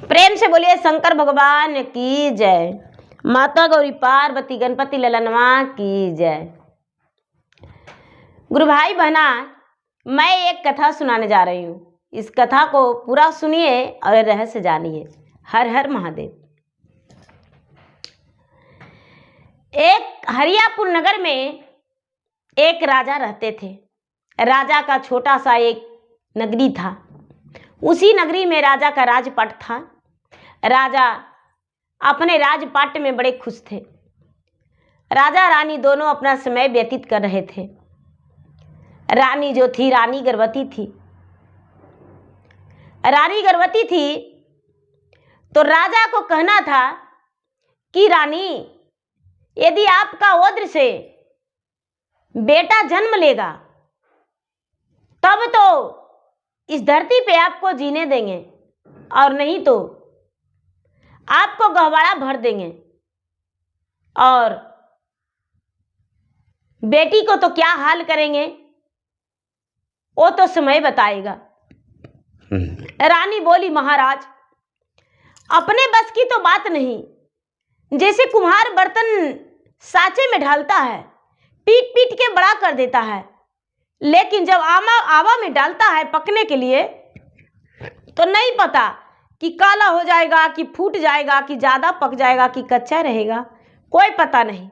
प्रेम से बोलिए शंकर भगवान की जय। माता गौरी पार्वती गणपति ललनवा की जय। गुरु भाई बहना, मैं एक कथा सुनाने जा रही हूँ। इस कथा को पूरा सुनिए और रहस्य जानिए। हर हर महादेव। एक हरियापुर नगर में एक राजा रहते थे। राजा का छोटा सा एक नगरी था। उसी नगरी में राजा का राजपाट था। राजा अपने राजपाट में बड़े खुश थे। राजा रानी दोनों अपना समय व्यतीत कर रहे थे। रानी जो थी, रानी गर्भवती थी। रानी गर्भवती थी तो राजा को कहना था कि रानी, यदि आपका ओद्र से बेटा जन्म लेगा तब तो इस धरती पे आपको जीने देंगे, और नहीं तो आपको गहवाड़ा भर देंगे, और बेटी को तो क्या हाल करेंगे वो तो समय बताएगा। रानी बोली, महाराज, अपने बस की तो बात नहीं। जैसे कुम्हार बर्तन साँचे में ढालता है, पीट पीट के बड़ा कर देता है, लेकिन जब आवा में डालता है पकने के लिए तो नहीं पता कि काला हो जाएगा, कि फूट जाएगा, कि ज़्यादा पक जाएगा, कि कच्चा रहेगा, कोई पता नहीं।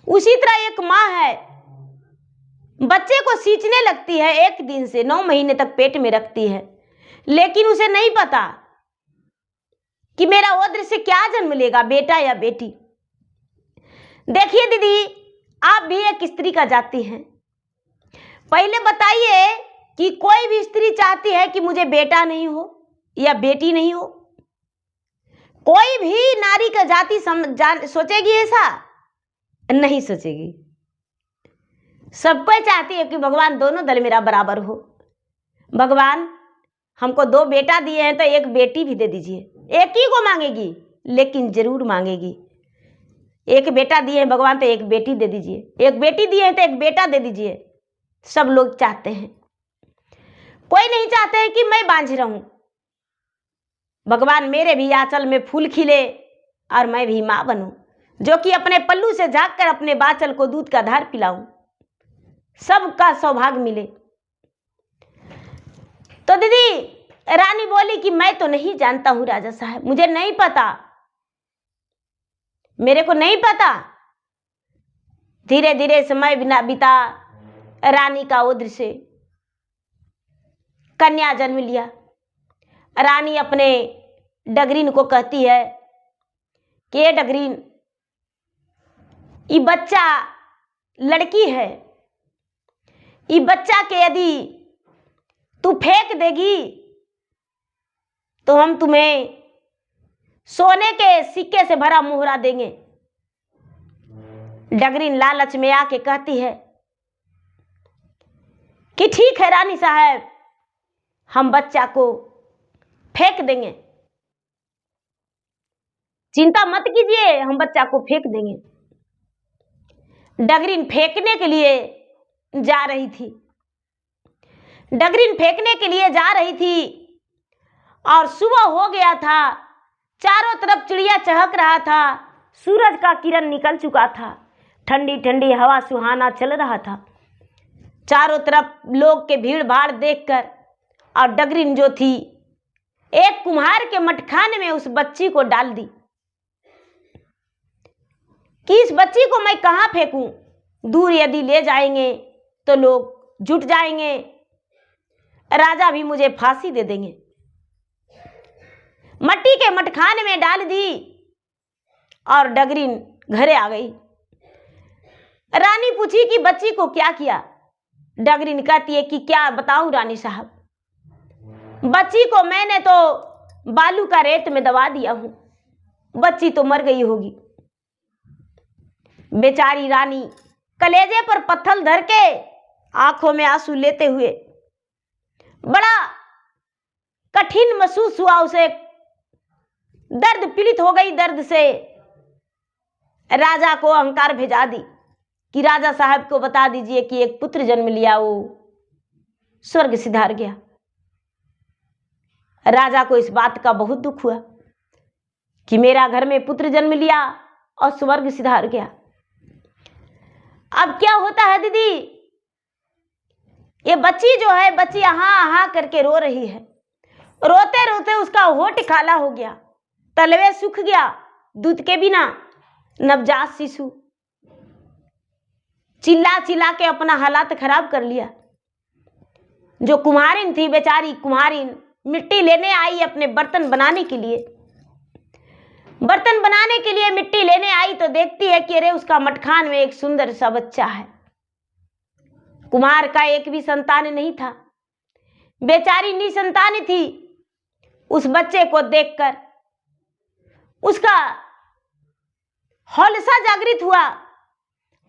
उसी तरह एक माँ है, बच्चे को सींचने लगती है, 1 दिन से 9 महीने तक पेट में रखती है, लेकिन उसे नहीं पता कि मेरा ओद्र से क्या जन्म लेगा, बेटा या बेटी। देखिए दीदी, आप भी एक स्त्री का जाति हैं। पहले बताइए कि कोई भी स्त्री चाहती है कि मुझे बेटा नहीं हो या बेटी नहीं हो? कोई भी नारी का जाति सोचेगी ऐसा? नहीं सोचेगी। सब कोई चाहती है कि भगवान दोनों दल मेरा बराबर हो। भगवान हमको 2 बेटा दिए हैं तो 1 बेटी भी दे दीजिए। एक ही को मांगेगी, लेकिन जरूर मांगेगी। 1 बेटा दिए हैं भगवान तो 1 बेटी दे दीजिए। 1 बेटी दिए हैं तो 1 बेटा दे दीजिए। सब लोग चाहते हैं। कोई नहीं चाहते हैं कि मैं बांझ रहूं। भगवान मेरे भी आंचल में फूल खिले और मैं भी माँ बनूं, जो कि अपने पल्लू से झाँक कर अपने बाचल को दूध का धार पिलाऊं। सबका सौभाग्य मिले। तो दीदी, रानी बोली कि मैं तो नहीं जानता हूं राजा साहब, मुझे नहीं पता, मेरे को नहीं पता। धीरे धीरे समय बीता। रानी का ओद्र से कन्या जन्म लिया। रानी अपने डगरीन को कहती है कि ये डगरीन, ये बच्चा लड़की है, ये बच्चा के यदि तू फेंक देगी तो हम तुम्हें सोने के सिक्के से भरा मोहरा देंगे। डगरीन लालच में आके कहती है कि ठीक है रानी साहब, हम बच्चा को फेंक देंगे, चिंता मत कीजिए, हम बच्चा को फेंक देंगे। डगरीन फेंकने के लिए जा रही थी। डगरीन फेंकने के लिए जा रही थी और सुबह हो गया था। चारों तरफ चिड़िया चहक रहा था। सूरज का किरण निकल चुका था। ठंडी ठंडी हवा सुहाना चल रहा था। चारों तरफ लोग के भीड़ भाड़ देखकर, और डगरीन जो थी, एक कुम्हार के मटखाने में उस बच्ची को डाल दी कि इस बच्ची को मैं कहाँ फेंकूं? दूर यदि ले जाएंगे तो लोग जुट जाएंगे, राजा भी मुझे फांसी दे देंगे। मट्टी के मटखाने में डाल दी और डगरीन घरे आ गई। रानी पूछी कि बच्ची को क्या किया? डगरीन कहती है कि क्या बताऊं रानी साहब, बच्ची को मैंने तो बालू का रेत में दबा दिया हूं, बच्ची तो मर गई होगी। बेचारी रानी कलेजे पर पत्थर धर के आंखों में आंसू लेते हुए, बड़ा कठिन महसूस हुआ उसे, दर्द पीड़ित हो गई। दर्द से राजा को अहंकार भेजा दी कि राजा साहब को बता दीजिए कि एक पुत्र जन्म लिया, वो स्वर्ग सिधार गया। राजा को इस बात का बहुत दुख हुआ कि मेरा घर में पुत्र जन्म लिया और स्वर्ग सिधार गया। अब क्या होता है दीदी, ये बच्ची जो है, बच्ची हाँ करके रो रही है। रोते रोते उसका होठ काला हो गया, तलवे सूख गया, दूध के बिना नवजात शिशु चिल्ला चिल्ला के अपना हालात खराब कर लिया। जो कुम्हारिन थी, बेचारी कुम्हारिन मिट्टी लेने आई अपने बर्तन बनाने के लिए। बर्तन बनाने के लिए मिट्टी लेने आई तो देखती है कि अरे उसका मटखान में एक सुंदर सा बच्चा है। कुम्हार का एक भी संतान नहीं था, बेचारी निसंतान थी। उस बच्चे को देखकर उसका हौलसा जागृत हुआ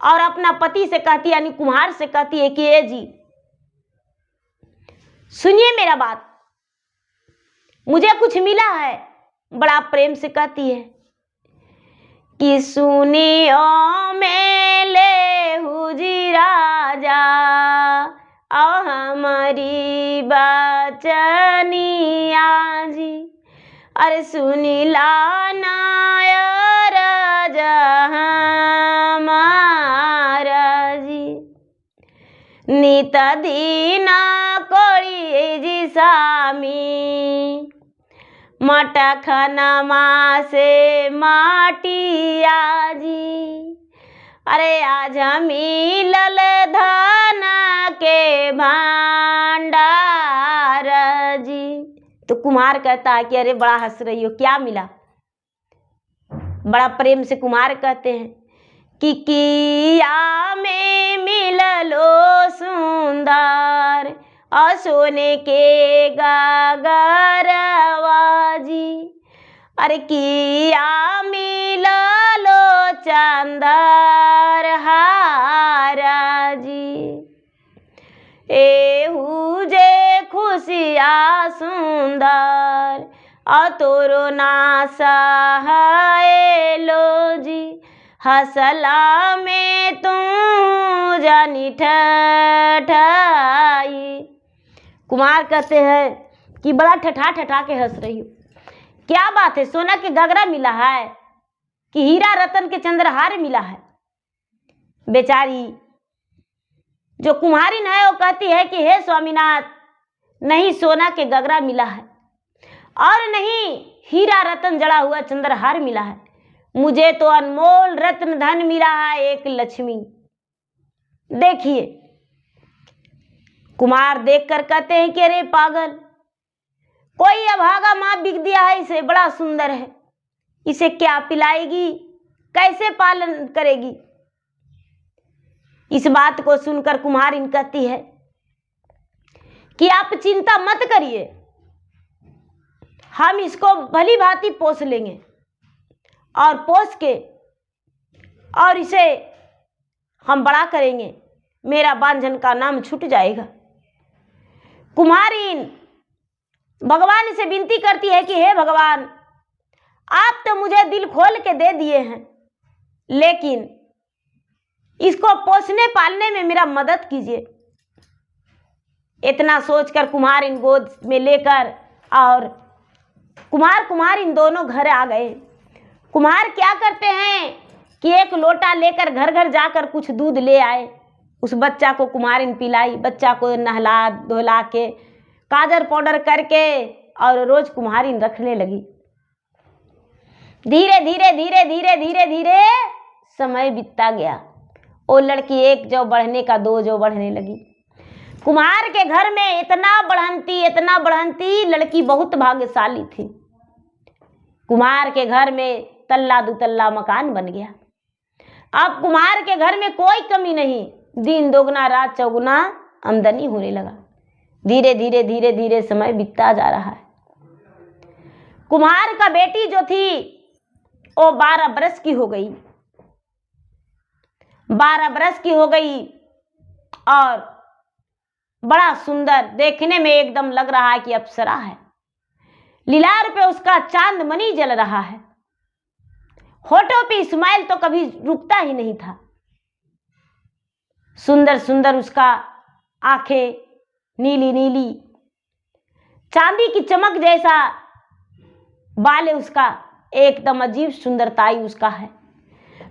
और अपना पति से कहती, यानी कुम्हार से कहती है कि ए जी सुनिए मेरा बात, मुझे कुछ मिला है। बड़ा प्रेम से कहती है कि सुनियो मेले हुजी राजा और हमारी बचनिया जी, अरे सुनी ला नायर हमारा जी, नित दीना कोड़ी जी सामी, मटखनमा से माटिया जी, अरे आज मिलल धन के भंडार जी। तो कुम्हार कहता है कि अरे बड़ा हंस रही हो, क्या मिला? बड़ा प्रेम से कुम्हार कहते हैं कि किया में मिललो सुंदर और सोने के गगरवा जी, अरे किया मिललो चंदर हारा जी, एहू जे खुशिया सुंदर और तोरो ना सहेलो जी, हसला में तू जानी ठठाई। कुमार कहते हैं कि बड़ा ठठा ठठा के हंस रही हो, क्या बात है? सोना के गगरा मिला है कि हीरा रतन के चंद्रहार मिला है? बेचारी जो कुम्हारिन है वो कहती है कि हे स्वामीनाथ, नहीं सोना के गगरा मिला है और नहीं हीरा रतन जड़ा हुआ चंद्रहार मिला है, मुझे तो अनमोल रत्न धन मिला है, एक लक्ष्मी। देखिए कुमार देखकर कहते हैं कि अरे पागल, कोई अभागा माँ बिक दिया है इसे, बड़ा सुंदर है, इसे क्या पिलाएगी, कैसे पालन करेगी? इस बात को सुनकर कुम्हारिन कहती है कि आप चिंता मत करिए, हम इसको भली भांति पोस लेंगे और पोस के और इसे हम बड़ा करेंगे, मेरा बांझन का नाम छूट जाएगा। कुम्हारिन भगवान से विनती करती है कि हे भगवान, आप तो मुझे दिल खोल के दे दिए हैं, लेकिन इसको पोसने पालने में मेरा मदद कीजिए। इतना सोचकर कुम्हारिन गोद में लेकर और कुम्हारिन दोनों घर आ गए। कुम्हार क्या करते हैं कि एक लोटा लेकर घर घर जाकर कुछ दूध ले आए, उस बच्चा को कुम्हारिन पिलाई, बच्चा को नहला धोला के काजर पाउडर करके और रोज कुम्हारिन रखने लगी। धीरे धीरे धीरे धीरे धीरे धीरे समय बीतता गया। वो लड़की एक जो बढ़ने का दो जो बढ़ने लगी। कुम्हार के घर में इतना बढ़ंती लड़की बहुत भाग्यशाली थी। कुम्हार के घर में तल्ला दुतल्ला मकान बन गया। अब कुम्हार के घर में कोई कमी नहीं, दिन दोगुना रात चौगुना आमदनी होने लगा। धीरे धीरे धीरे धीरे समय बीतता जा रहा है। कुम्हार का बेटी जो थी वो 12 बरस की हो गई। 12 बरस की हो गई और बड़ा सुंदर, देखने में एकदम लग रहा है कि अप्सरा है। लीलार पे उसका चांद मणि जल रहा है, होठों पे स्माइल तो कभी रुकता ही नहीं था। सुंदर सुंदर उसका आंखें नीली नीली, चांदी की चमक जैसा बाल है उसका, एकदम अजीब सुंदरताई उसका है।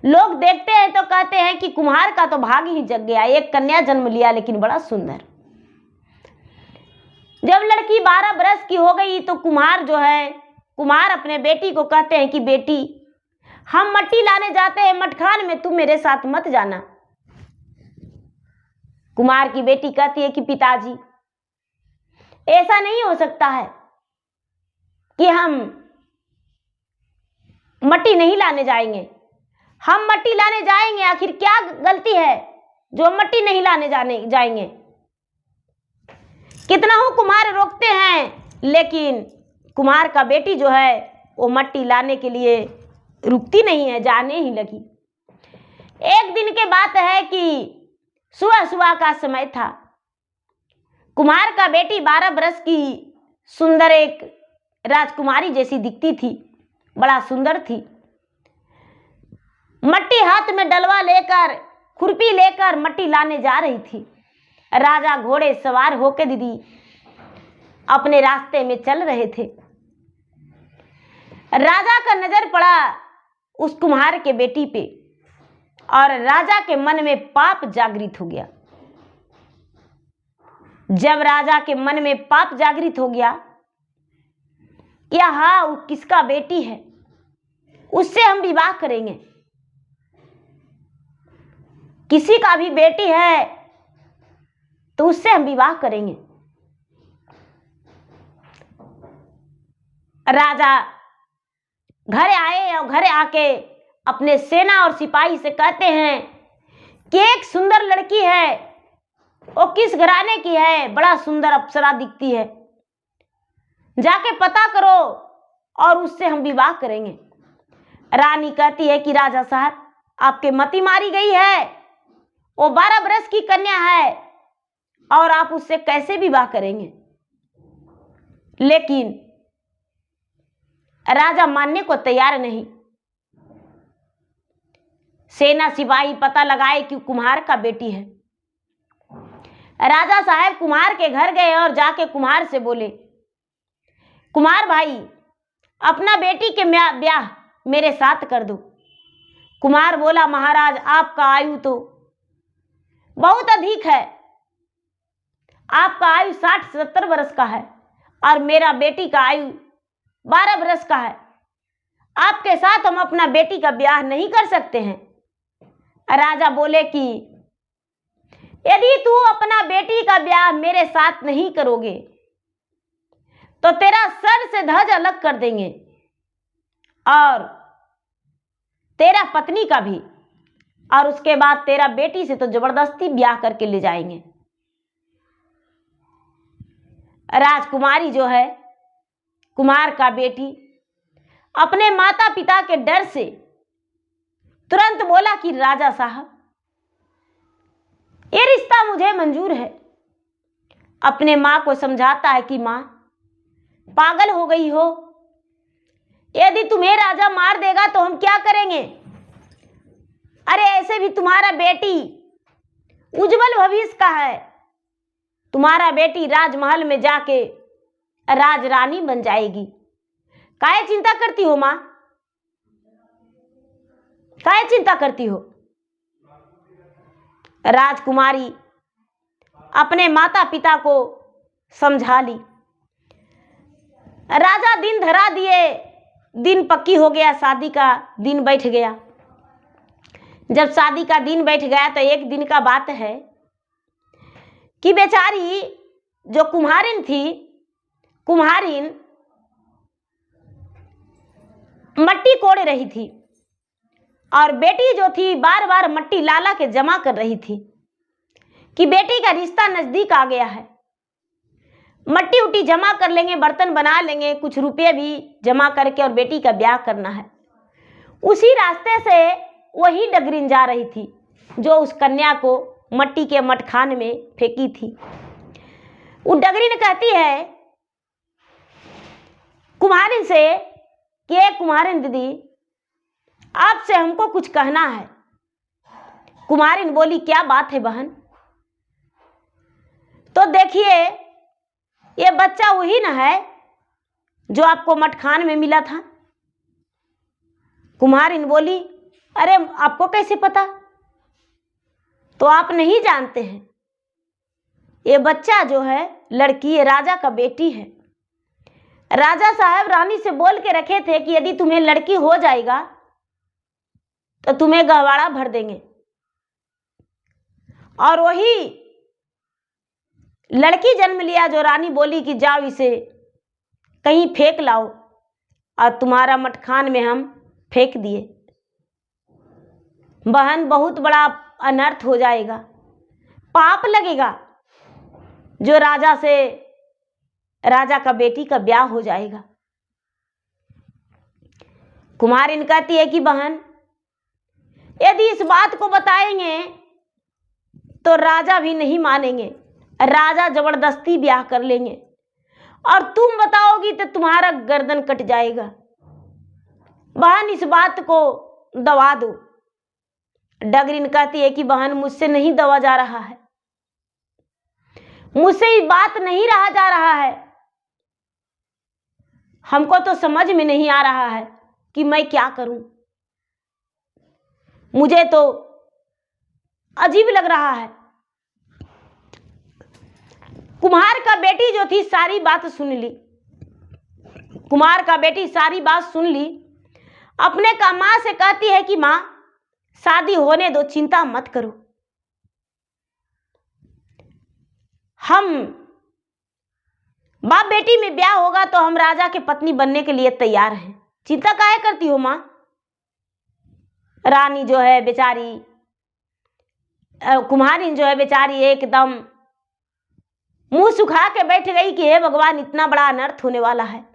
लोग देखते हैं तो कहते हैं कि कुम्हार का तो भाग ही जग गया, एक कन्या जन्म लिया लेकिन बड़ा सुंदर। जब लड़की 12 बरस की हो गई तो कुम्हार अपने बेटी को कहते हैं कि बेटी, हम मट्टी लाने जाते हैं मटखान में, तुम मेरे साथ मत जाना। कुम्हार की बेटी कहती है कि पिताजी, ऐसा नहीं हो सकता है कि हम मट्टी नहीं लाने जाएंगे। हम मट्टी लाने जाएंगे, आखिर क्या गलती है जो हम मट्टी नहीं लाने जाएंगे। कितना हूं कुम्हार रोकते हैं, लेकिन कुम्हार का बेटी जो है वो मट्टी लाने के लिए रुकती नहीं है, जाने ही लगी। एक दिन के बात है कि सुबह का समय था। कुम्हार का बेटी 12 बरस की सुंदर एक राजकुमारी जैसी दिखती थी, बड़ा सुंदर थी। मट्टी हाथ में डलवा लेकर, खुरपी लेकर मट्टी लाने जा रही थी। राजा घोड़े सवार होकर दीदी अपने रास्ते में चल रहे थे। राजा का नजर पड़ा उस कुम्हार के बेटी पे और राजा के मन में पाप जागृत हो गया। जब राजा के मन में पाप जागृत हो गया, हाँ वो किसका बेटी है, उससे हम विवाह करेंगे। किसी का भी बेटी है तो उससे हम विवाह करेंगे। राजा घर आए और घर आके अपने सेना और सिपाही से कहते हैं कि एक सुंदर लड़की है, वो किस घराने की है, बड़ा सुंदर अप्सरा दिखती है, जाके पता करो और उससे हम विवाह करेंगे। रानी कहती है कि राजा साहब, आपके मति मारी गई है, वो 12 बरस की कन्या है और आप उससे कैसे विवाह करेंगे। लेकिन राजा मानने को तैयार नहीं। सेना सिपाही पता लगाए कि कुम्हार का बेटी है। राजा साहब कुम्हार के घर गए और जाके कुम्हार से बोले, कुम्हार भाई, अपना बेटी के ब्याह मेरे साथ कर दो। कुम्हार बोला, महाराज आपका आयु तो बहुत अधिक है, आपका आयु 60-70 बरस का है और मेरा बेटी का आयु 12 बरस का है, आपके साथ हम अपना बेटी का ब्याह नहीं कर सकते हैं। राजा बोले कि यदि तू अपना बेटी का ब्याह मेरे साथ नहीं करोगे तो तेरा सर से धज अलग कर देंगे और तेरा पत्नी का भी, और उसके बाद तेरा बेटी से तो जबरदस्ती ब्याह करके ले जाएंगे। राजकुमारी जो है, कुम्हार का बेटी, अपने माता पिता के डर से तुरंत बोला कि राजा साहब, ये रिश्ता मुझे मंजूर है। अपने मां को समझाता है कि मां, पागल हो गई हो, यदि तुम्हें राजा मार देगा तो हम क्या करेंगे। अरे ऐसे भी तुम्हारा बेटी उज्जवल भविष्य का है, तुम्हारा बेटी राजमहल में जाके राजरानी बन जाएगी। काहे चिंता करती हो मां, काहे चिंता करती हो। राजकुमारी अपने माता पिता को समझा ली। राजा दिन धरा दिए, दिन पक्की हो गया, शादी का दिन बैठ गया। जब शादी का दिन बैठ गया तो एक दिन का बात है कि बेचारी जो कुम्हारिन थी, कुम्हारिन मट्टी कोड़ रही थी और बेटी जो थी बार बार मट्टी लाला के जमा कर रही थी कि बेटी का रिश्ता नजदीक आ गया है, मट्टी उट्टी जमा कर लेंगे, बर्तन बना लेंगे, कुछ रुपये भी जमा करके और बेटी का ब्याह करना है। उसी रास्ते से वही डगरिन जा रही थी जो उस कन्या को मट्टी के मटखान में फेंकी थी। वो डगरिन कहती है कुम्हारिन से कि कुम्हारिन दीदी, आपसे हमको कुछ कहना है। कुम्हारिन बोली, क्या बात है बहन। तो देखिए, ये बच्चा वही ना है जो आपको मटखान में मिला था? कुम्हारिन बोली, अरे आपको कैसे पता? तो आप नहीं जानते हैं, ये बच्चा जो है लड़की, ये राजा का बेटी है। राजा साहब रानी से बोल के रखे थे कि यदि तुम्हें लड़की हो जाएगा तो तुम्हें गहवाड़ा भर देंगे, और वही लड़की जन्म लिया जो रानी बोली कि जाओ इसे कहीं फेंक लाओ, और तुम्हारा मटखान में हम फेंक दिए। बहन, बहुत बड़ा अनर्थ हो जाएगा, पाप लगेगा, जो राजा का बेटी का ब्याह हो जाएगा। कुम्हारिन कहती है कि बहन, यदि इस बात को बताएंगे तो राजा भी नहीं मानेंगे, राजा जबरदस्ती ब्याह कर लेंगे, और तुम बताओगी तो तुम्हारा गर्दन कट जाएगा। बहन, इस बात को दबा दो। डगरिन कहती है कि बहन, मुझसे नहीं दबा जा रहा है, मुझसे ये बात नहीं रहा जा रहा है, हमको तो समझ में नहीं आ रहा है कि मैं क्या करूं, मुझे तो अजीब लग रहा है। कुम्हार का बेटी जो थी सारी बात सुन ली। कुम्हार का बेटी सारी बात सुन ली। अपने का माँ से कहती है कि माँ, शादी होने दो, चिंता मत करो, हम बाप बेटी में ब्याह होगा तो हम राजा के पत्नी बनने के लिए तैयार हैं, चिंता काहे करती हो माँ? रानी जो है बेचारी, कुम्हारिन जो है बेचारी एकदम मुंह सुखा के बैठ गई कि हे भगवान, इतना बड़ा अनर्थ होने वाला है।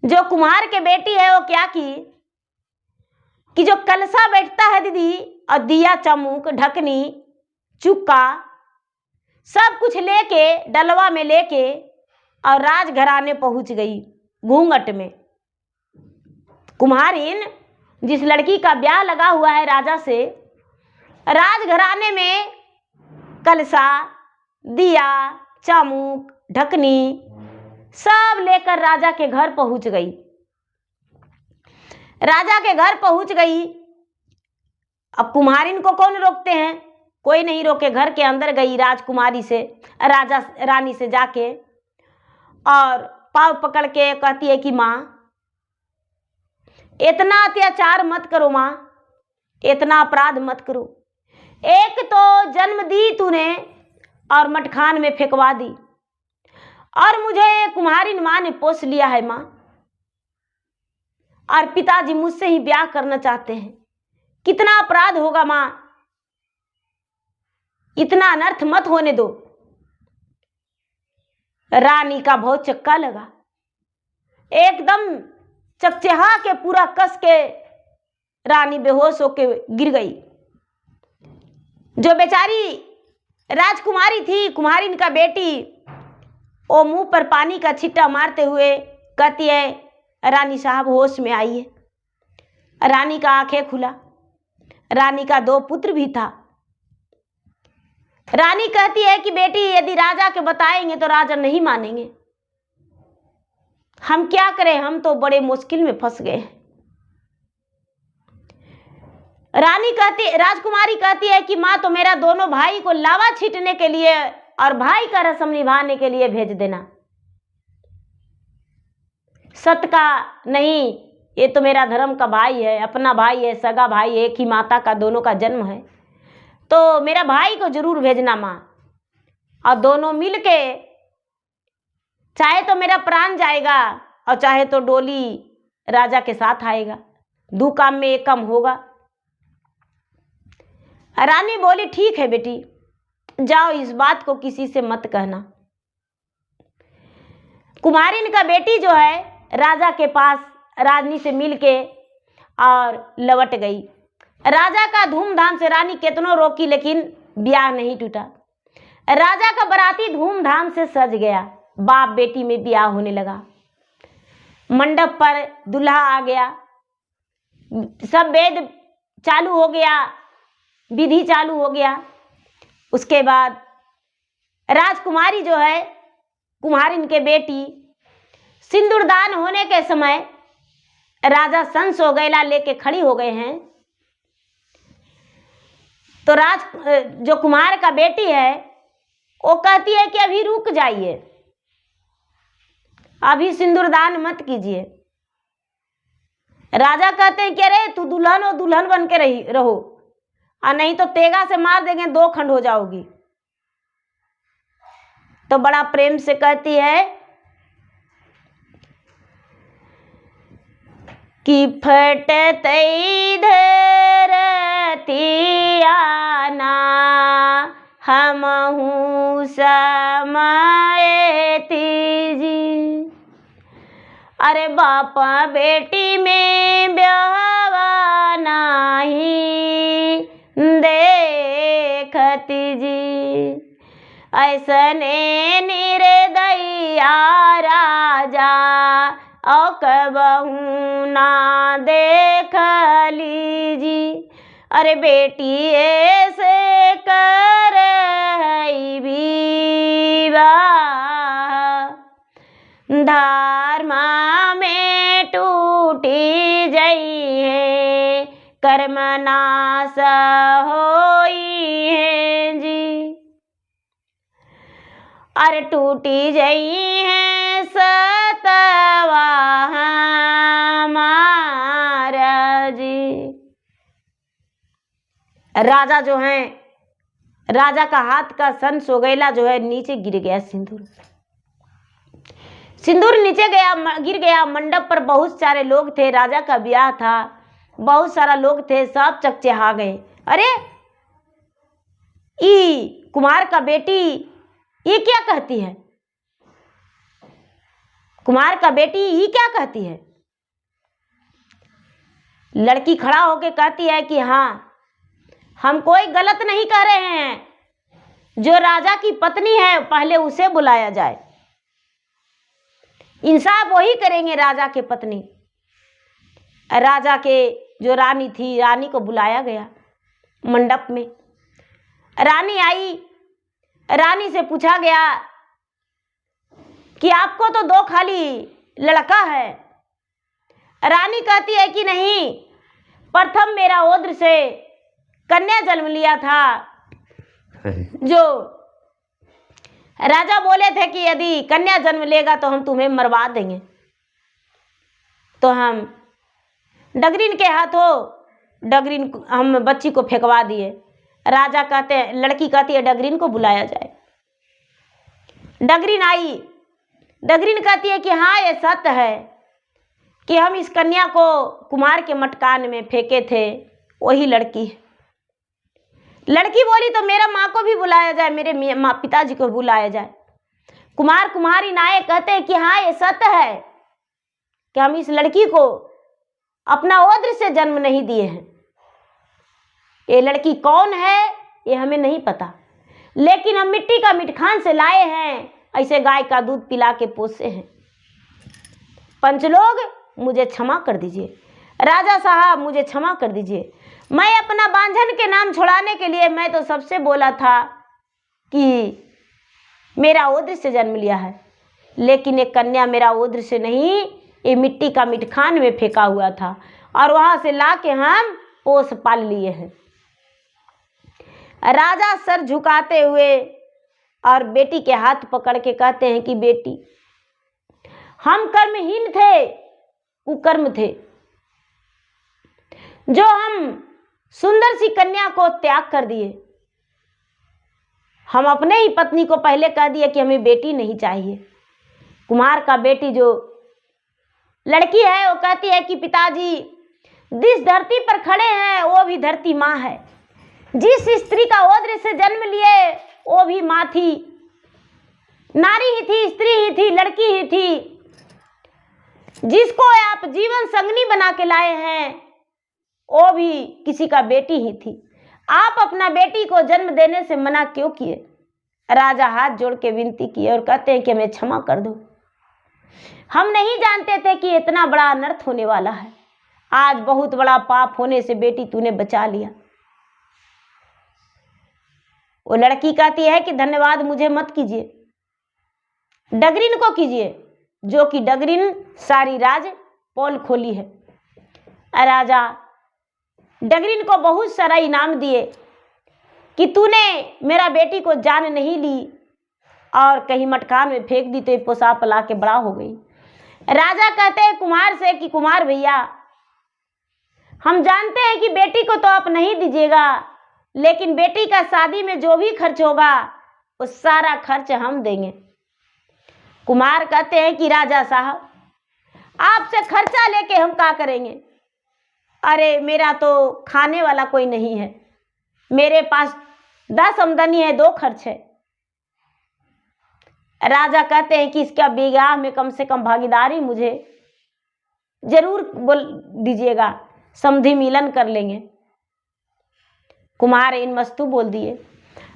जो कुम्हार के बेटी है वो क्या की कि जो कलशा बैठता है दीदी, और दिया, चमुक, ढकनी, चुक्का सब कुछ लेके डलवा में लेके और राजघराने पहुंच गई घूंघट में। कुम्हारिन, जिस लड़की का ब्याह लगा हुआ है राजा से, राजघराने में कलशा, दिया, चामुक, ढकनी सब लेकर राजा के घर पहुंच गई। राजा के घर पहुंच गई। अब कुम्हारिन को कौन रोकते हैं? कोई नहीं रोके। घर के अंदर गई राजकुमारी से, राजा रानी से जाके, और पाँव पकड़ के कहती है कि माँ, इतना अत्याचार मत करो माँ, इतना अपराध मत करो। एक तो जन्म दी तूने और मटखान में फेंकवा दी, और मुझे कुम्हारिन माँ ने पोस लिया है माँ, और पिताजी मुझसे ही ब्याह करना चाहते हैं, कितना अपराध होगा माँ, इतना अनर्थ मत होने दो। रानी का बहुत चक्का लगा, एकदम चकचहा के पूरा कस के रानी बेहोश होके गिर गई। जो बेचारी राजकुमारी थी, कुम्हारिन का बेटी, वो मुंह पर पानी का छिट्टा मारते हुए कहती है, रानी साहब होश में आइए। रानी का आंखें खुला। रानी का 2 पुत्र भी था। रानी कहती है कि बेटी, यदि राजा के बताएंगे तो राजा नहीं मानेंगे, हम क्या करें, हम तो बड़े मुश्किल में फंस गए हैं। राजकुमारी कहती है कि माँ, तो मेरा दोनों भाई को लावा छींटने के लिए और भाई का रस्म निभाने के लिए भेज देना। सत का नहीं, ये तो मेरा धर्म का भाई है, अपना भाई है, सगा भाई, एक ही माता का दोनों का जन्म है, तो मेरा भाई को जरूर भेजना माँ, और दोनों मिलके, चाहे तो मेरा प्राण जाएगा और चाहे तो डोली राजा के साथ आएगा, 2 काम में 1 काम होगा। रानी बोली, ठीक है बेटी, जाओ, इस बात को किसी से मत कहना। कुम्हारिन का बेटी जो है राजा के पास रानी से मिलके और लौट गई। राजा का धूमधाम से रानी कितनों रोकी लेकिन ब्याह नहीं टूटा। राजा का बाराती धूमधाम से सज गया, बाप बेटी में ब्याह होने लगा। मंडप पर दूल्हा आ गया, सब वेद चालू हो गया, विधि चालू हो गया। उसके बाद राजकुमारी जो है कुम्हारिन के बेटी सिंदूरदान होने के समय राजा संस हो गैला लेके खड़ी हो गए हैं। तो जो कुम्हार का बेटी है वो कहती है कि अभी रुक जाइए, अभी सिंदूरदान मत कीजिए। राजा कहते हैं कि अरे तू दुल्हन हो, दुल्हन बन के रहो, और नहीं तो तेगा से मार देंगे, 2 खंड हो जाओगी। तो बड़ा प्रेम से कहती है कि फटतई धरतिया ना हमहू समय तीजी। अरे बापा बेटी में ब्याहवा नाही देखती जी, ऐसने निर्दयिया राजा औ कबहू ना देख लीजी। अरे बेटी ऐसे कर धर्मा में टूटी जई है, कर्म नाश होई है जी। अरे टूटी जई है सतवा हमारा जी। राजा जो है, राजा का हाथ का सन सोगैला जो है नीचे गिर गया। सिंदूर नीचे गिर गया। मंडप पर बहुत सारे लोग थे, राजा का ब्याह था, बहुत सारा लोग थे, सब चकचहा गए। अरे ई कुमार का बेटी ये क्या कहती है? कुमार का बेटी ये क्या कहती है? लड़की खड़ा होके कहती है कि हाँ, हम कोई गलत नहीं कह रहे हैं, जो राजा की पत्नी है पहले उसे बुलाया जाए, इंसाफ वही करेंगे राजा के पत्नी। राजा के जो रानी थी, रानी को बुलाया गया मंडप में। रानी आई, रानी से पूछा गया कि आपको तो 2 खाली लड़का है। रानी कहती है कि नहीं, प्रथम मेरा ओद्र से कन्या जन्म लिया था, जो राजा बोले थे कि यदि कन्या जन्म लेगा तो हम तुम्हें मरवा देंगे। तो हम डगरीन के हाथों डगरीन हम बच्ची को फेंकवा दिए। राजा कहते हैं, लड़की कहती है डगरीन को बुलाया जाए। डगरीन आई, डगरीन कहती है कि हाँ ये सत्य है कि हम इस कन्या को कुमार के मटकान में फेंके थे, वही लड़की है। लड़की बोली तो मेरा माँ को भी बुलाया जाए, मेरे माँ पिताजी को बुलाया जाए। कुमार कुमारी नाये कहते हैं कि हाँ ये सत्य है कि हम इस लड़की को अपना ओद्र से जन्म नहीं दिए हैं। ये लड़की कौन है ये हमें नहीं पता, लेकिन हम मिट्टी का मिठखान से लाए हैं, ऐसे गाय का दूध पिला के पोसे हैं। पंचलोग मुझे क्षमा कर दीजिए, राजा साहब मुझे क्षमा कर दीजिए। मैं अपना बांझन के नाम छुड़ाने के लिए मैं तो सबसे बोला था कि मेरा ओद्र से जन्म लिया है, लेकिन एक कन्या मेरा ओद्र से नहीं, ये मिट्टी का मिठखान में फेंका हुआ था और वहां से लाके हम पोस पाल लिए हैं। राजा सर झुकाते हुए और बेटी के हाथ पकड़ के कहते हैं कि बेटी, हम कर्महीन थे, कुकर्म थे, जो हम सुंदर सी कन्या को त्याग कर दिए। हम अपने ही पत्नी को पहले कह दिए कि हमें बेटी नहीं चाहिए। कुमार का बेटी जो लड़की है वो कहती है कि पिताजी, जिस धरती पर खड़े हैं वो भी धरती माँ है, जिस स्त्री का ओद्र से जन्म लिए वो भी माँ थी, नारी ही थी, स्त्री ही थी, लड़की ही थी। जिसको आप जीवन संगनी बना के लाए हैं वो भी किसी का बेटी ही थी। आप अपना बेटी को जन्म देने से मना क्यों किए? राजा हाथ जोड़ के विनती किए और कहते हैं कि हमें क्षमा कर दो, हम नहीं जानते थे कि इतना बड़ा अनर्थ होने वाला है। आज बहुत बड़ा पाप होने से बेटी तूने बचा लिया। वो लड़की कहती है कि धन्यवाद मुझे मत कीजिए, डगरिन को कीजिए, जो कि डगरिन सारी राज पोल खोली है। राजा डगरिन को बहुत सारा इनाम दिए कि तूने मेरा बेटी को जान नहीं ली और कहीं मटकान में फेंक दी तो ये पोसा पला के बड़ा हो गई। राजा कहते हैं कुम्हार से कि कुम्हार भैया, हम जानते हैं कि बेटी को तो आप नहीं दीजिएगा, लेकिन बेटी का शादी में जो भी खर्च होगा वो सारा खर्च हम देंगे। कुम्हार कहते हैं कि राजा साहब, आपसे खर्चा लेके हम क्या करेंगे? अरे मेरा तो खाने वाला कोई नहीं है, मेरे पास 10 आमदनी है, 2 खर्च है। राजा कहते हैं कि इसका विवाह में कम से कम भागीदारी मुझे जरूर बोल दीजिएगा, समधि मिलन कर लेंगे। कुम्हार इन मस्तू बोल दिए।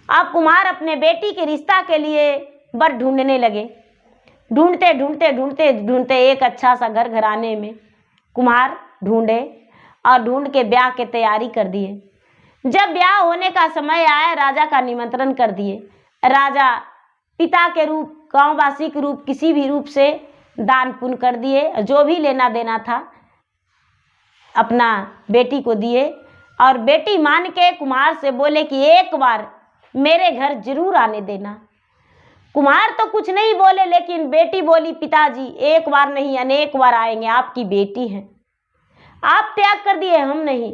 अब कुम्हार अपने बेटी के रिश्ता के लिए बर ढूंढने लगे। ढूंढते ढूंढते ढूंढते ढूंढते एक अच्छा सा घर घराने में कुम्हार ढूंढे और ढूंढ के ब्याह की तैयारी कर दिए। जब ब्याह होने का समय आया, राजा का निमंत्रण कर दिए। राजा पिता के रूप, गांववासी के रूप, किसी भी रूप से दान पुण्य कर दिए, जो भी लेना देना था अपना बेटी को दिए। और बेटी मान के कुम्हार से बोले कि एक बार मेरे घर जरूर आने देना। कुम्हार तो कुछ नहीं बोले, लेकिन बेटी बोली पिताजी एक बार नहीं अनेक बार आएंगे, आपकी बेटी है, आप त्याग कर दिए, हम नहीं,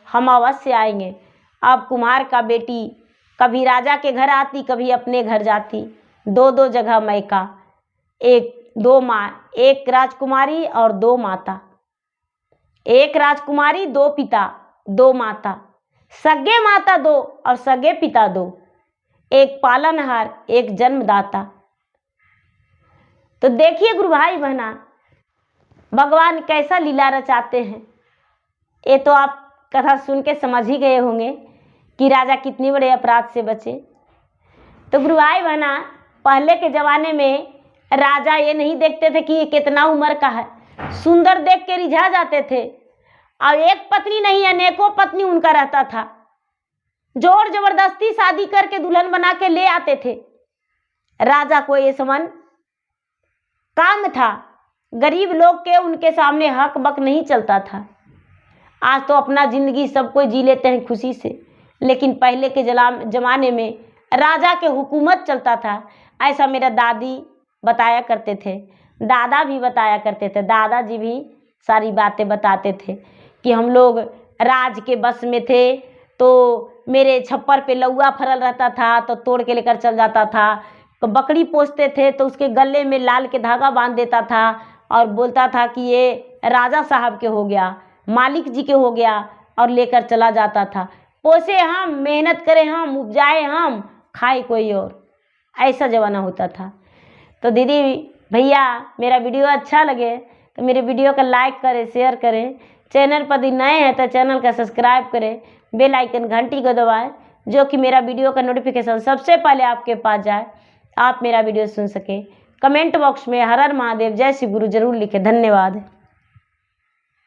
हम अवश्य आएंगे। अब कुम्हार का बेटी कभी राजा के घर आती, कभी अपने घर जाती, 2 जगह मैका, 2 माँ, एक राजकुमारी और 2 माता, एक राजकुमारी 2 पिता 2 माता, सगे माता 2 और सगे पिता 2, एक पालनहार एक जन्मदाता। तो देखिए गुरु भाई बहना, भगवान कैसा लीला रचाते हैं। ये तो आप कथा सुन के समझ ही गए होंगे कि राजा कितने बड़े अपराध से बचे। तो गुरु भाई बहना, पहले के ज़माने में राजा ये नहीं देखते थे कि ये कितना उम्र का है, सुंदर देख के रिझा जाते थे। और एक पत्नी नहीं अनेकों पत्नी उनका रहता था, जोर जबरदस्ती शादी करके दुल्हन बना के ले आते थे। राजा को ये समन काम था, गरीब लोग के उनके सामने हक बक नहीं चलता था। आज तो अपना जिंदगी सब कोई जी लेते हैं खुशी से, लेकिन पहले के जमाने में राजा के हुकूमत चलता था। ऐसा मेरा दादी बताया करते थे, दादा भी बताया करते थे, दादाजी भी सारी बातें बताते थे कि हम लोग राज के बस में थे तो मेरे छप्पर पे लौआ फरल रहता था तो तोड़ के लेकर चल जाता था। तो बकरी पोसते थे तो उसके गले में लाल के धागा बांध देता था और बोलता था कि ये राजा साहब के हो गया, मालिक जी के हो गया, और लेकर चला जाता था। पोसे हम, मेहनत करें हम, उपजाए हम, खाए कोई और, ऐसा ज़माना होता था। तो दीदी भैया, मेरा वीडियो अच्छा लगे तो मेरे वीडियो को लाइक करें, शेयर करें। चैनल पर यदि नए हैं तो चैनल का सब्सक्राइब करें, बेल आइकन घंटी को दबाएं, जो कि मेरा वीडियो का नोटिफिकेशन सबसे पहले आपके पास जाए, आप मेरा वीडियो सुन सकें। कमेंट बॉक्स में हर हर महादेव, जय श्री गुरु जरूर लिखें। धन्यवाद।